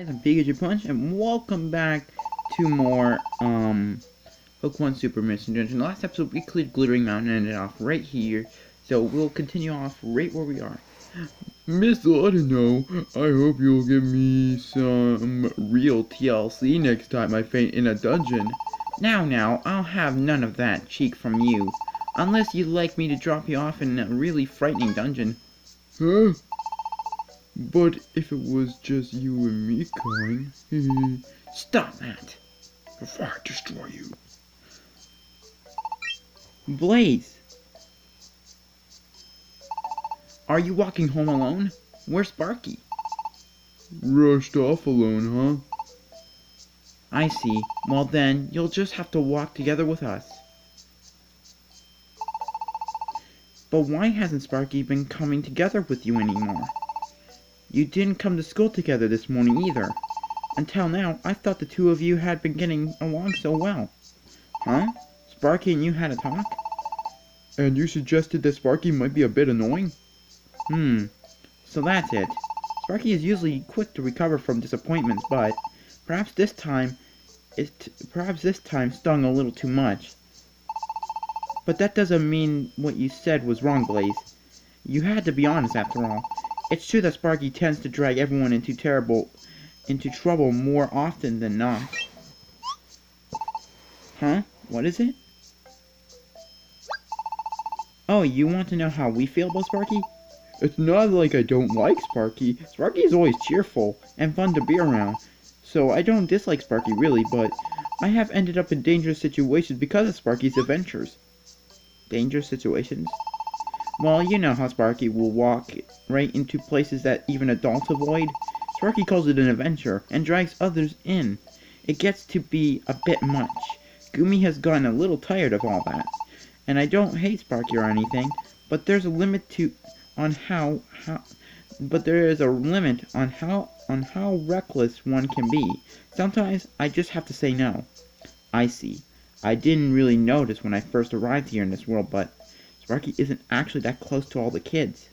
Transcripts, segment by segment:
Guys, I'm Pikachu Punch, and welcome back to more, Pokemon Super Mission Dungeon. Last episode, we cleared Glittering Mountain and ended off right here, so we'll continue off right where we are. Mr. I don't know, I hope you'll give me some real TLC next time I faint in a dungeon. Now, I'll have none of that cheek from you, unless you'd like me to drop you off in a really frightening dungeon. Huh? But if it was just you and me, kind. Stop that! Before I destroy you. Blaze! Are you walking home alone? Where's Sparky? Rushed off alone, huh? I see. Well then, you'll just have to walk together with us. But why hasn't Sparky been coming together with you anymore? You didn't come to school together this morning either. Until now, I thought the two of you had been getting along so well. Huh? Sparky and you had a talk? And you suggested that Sparky might be a bit annoying? So that's it. Sparky is usually quick to recover from disappointments, but perhaps this time stung a little too much. But that doesn't mean what you said was wrong, Blaze. You had to be honest after all. It's true that Sparky tends to drag everyone into trouble more often than not. Huh? What is it? Oh, you want to know how we feel about Sparky? It's not like I don't like Sparky. Sparky is always cheerful and fun to be around. So I don't dislike Sparky really, but I have ended up in dangerous situations because of Sparky's adventures. Dangerous situations? Well, you know how Sparky will walk right into places that even adults avoid. Sparky calls it an adventure, and drags others in. It gets to be a bit much. Gumi has gotten a little tired of all that. And I don't hate Sparky or anything, but there's a limit on how reckless one can be. Sometimes I just have to say no. I see. I didn't really notice when I first arrived here in this world, but Sparky isn't actually that close to all the kids.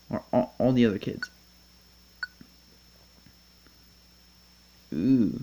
Or all the other kids. Ooh.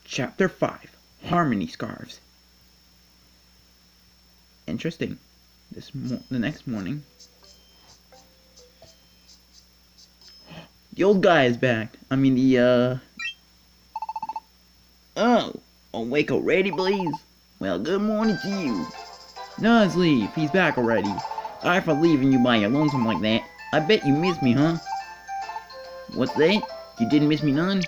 Chapter 5. Harmony Scarves. Interesting. The next morning. The old guy is back. I mean Oh, awake already, Blaze? Well, good morning to you. Nuzleaf, he's back already. Sorry for leaving you by your lonesome like that. I bet you missed me, huh? What's that? You didn't miss me none?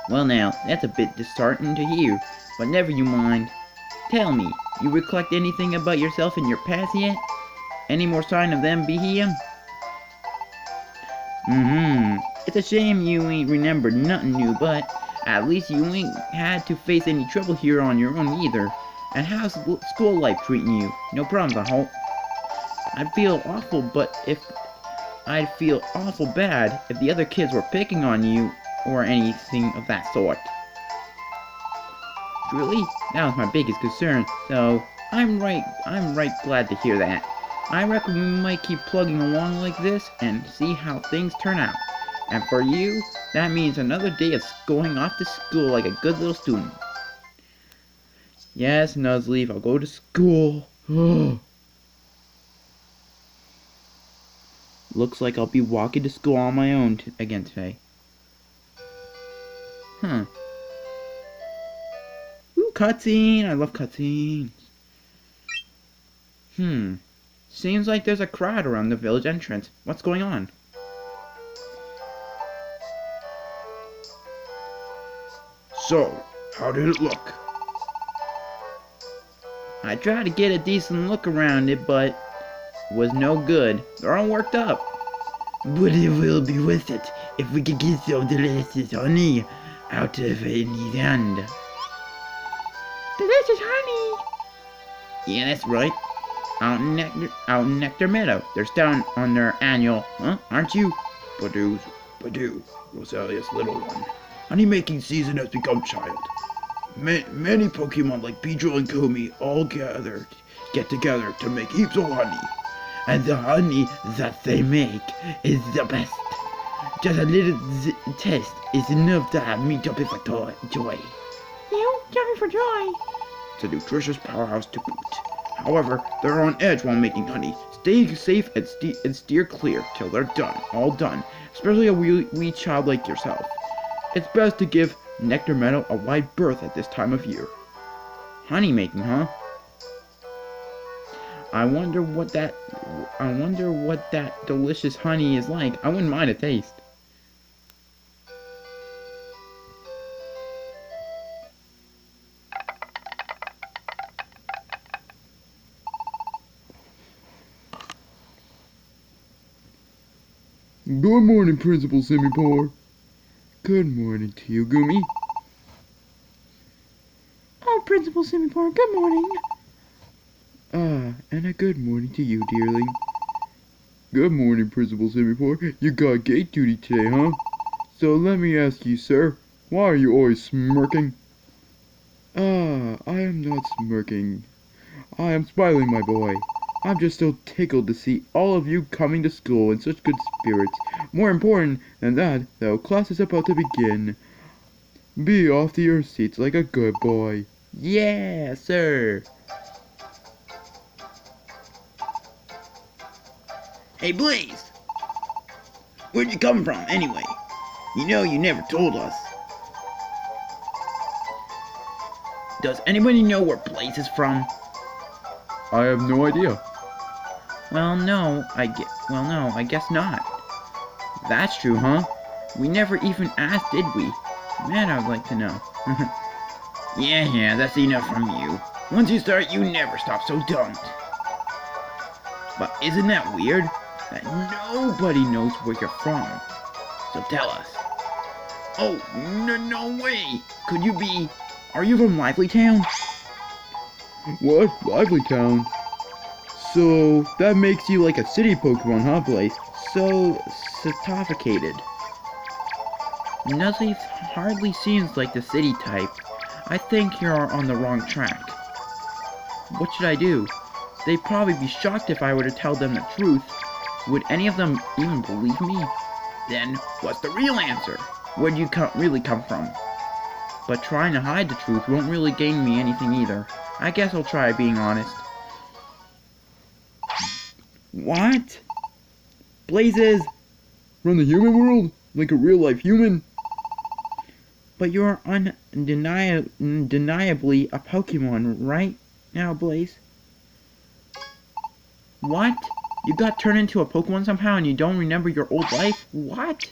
Well now, that's a bit disheartening to hear, but never you mind. Tell me, you recollect anything about yourself in your past yet? Any more sign of them be here? It's a shame you ain't remembered nothing new, but at least you ain't had to face any trouble here on your own either. And how's school life treating you? No problems, I hope. I'd feel awful bad if the other kids were picking on you or anything of that sort. Truly, that was my biggest concern, so I'm right glad to hear that. I reckon we might keep plugging along like this and see how things turn out. And for you, that means another day of going off to school like a good little student. Yes, Nuzleaf, I'll go to school. Looks like I'll be walking to school on my own again today. Ooh, cutscene! I love cutscenes. Seems like there's a crowd around the village entrance. What's going on? So, how did it look? I tried to get a decent look around it, but it was no good. They're all worked up. But it will be worth it if we can get some delicious honey out of it in the end. Delicious honey! Yeah, that's right. Out in Nectar Meadow. They're down on their annual, aren't you? Badoo, Rosalia's little one. Honey-making season has become child. Many Pokemon like Beedrill and Gumi all get together to make heaps of honey. and the honey that they make is the best. Just a little taste is enough to have me jumping for joy. You jumping for joy. It's a nutritious powerhouse to boot. However, they're on edge while making honey. Stay safe and steer clear till they're done, all done, especially a wee child like yourself. It's best to give nectar meadow a wide berth at this time of year. Honey making, huh? I wonder what that delicious honey is like. I wouldn't mind a taste. Good morning, Principal Simipour. Good morning to you, Gumi. Oh, Principal Simipour, good morning. And a good morning to you, dearling. Good morning, Principal Simipour. You got gate duty today, huh? So let me ask you, sir, why are you always smirking? I am not smirking. I am smiling, my boy. I'm just so tickled to see all of you coming to school in such good spirits. More important than that, though, class is about to begin. Be off to your seats like a good boy. Yeah, sir. Hey, Blaze! Where'd you come from, anyway? You know you never told us. Does anybody know where Blaze is from? I have no idea. Well, no, I guess not. That's true, huh? We never even asked, did we? Man, I'd like to know. Yeah, that's enough from you. Once you start, you never stop, so don't. But isn't that weird? That nobody knows where you're from. So tell us. Oh, no way! Could you be... Are you from Lively Town? What? Lively Town? So, that makes you like a city Pokemon, huh, Blaze? So sophisticated. Nuzleaf hardly seems like the city type. I think you're on the wrong track. What should I do? They'd probably be shocked if I were to tell them the truth. Would any of them even believe me? Then, what's the real answer? Where'd you really come from? But trying to hide the truth won't really gain me anything either. I guess I'll try being honest. What? Blazes! From the human world? Like a real-life human? But you're undeniably a Pokemon, right now, Blaze? What? You got turned into a Pokemon somehow and you don't remember your old life? What?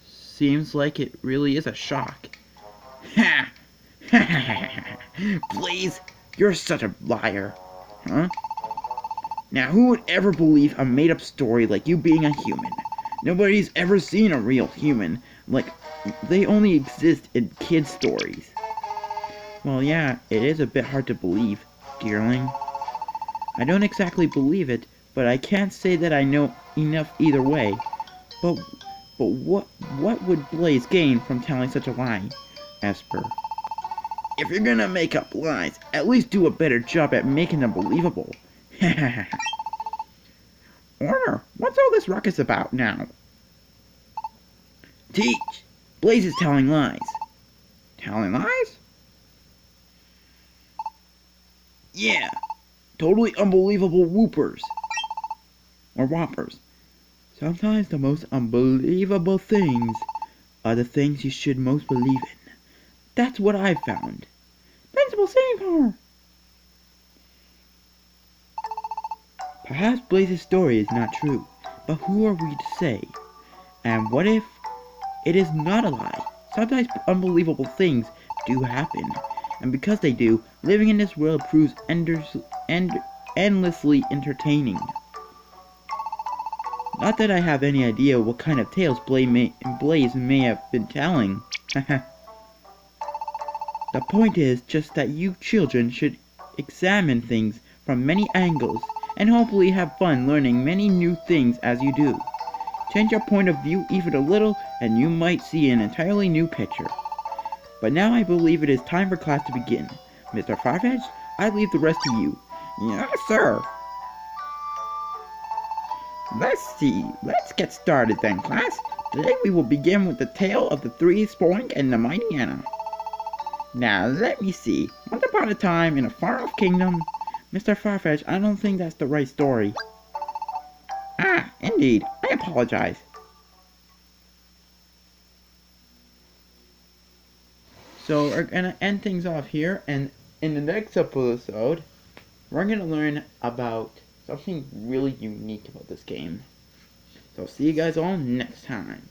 Seems like it really is a shock. Ha! Blaze, you're such a liar. Huh? Now, who would ever believe a made-up story like you being a human? Nobody's ever seen a real human. Like, they only exist in kids' stories. Well, yeah, it is a bit hard to believe, dearling. I don't exactly believe it, but I can't say that I know enough either way. But what would Blaze gain from telling such a lie? Esper. If you're gonna make up lies, at least do a better job at making them believable. Order, what's all this ruckus about now? Teach! Blaze is telling lies. Telling lies? Yeah. Totally unbelievable whoopers. Or whoppers. Sometimes the most unbelievable things are the things you should most believe in. That's what I've found. Principal Simipour! Perhaps Blaze's story is not true, but who are we to say? And what if it is not a lie? Sometimes unbelievable things do happen, and because they do, living in this world proves endlessly entertaining. Not that I have any idea what kind of tales Blaze may have been telling. The point is just that you children should examine things from many angles and hopefully have fun learning many new things as you do. Change your point of view even a little and you might see an entirely new picture. But now I believe it is time for class to begin. Mr. Farfetch'd, I leave the rest to you. Yes, sir. Let's see. Let's get started then, class. Today we will begin with the tale of the three Spoink and the mighty Anna. Now, let me see. Once upon a time in a far-off kingdom... Mr. Farfetch, I don't think that's the right story. Ah, indeed. I apologize. So, we're gonna end things off here, and in the next episode, we're gonna learn about something really unique about this game. So, see you guys all next time.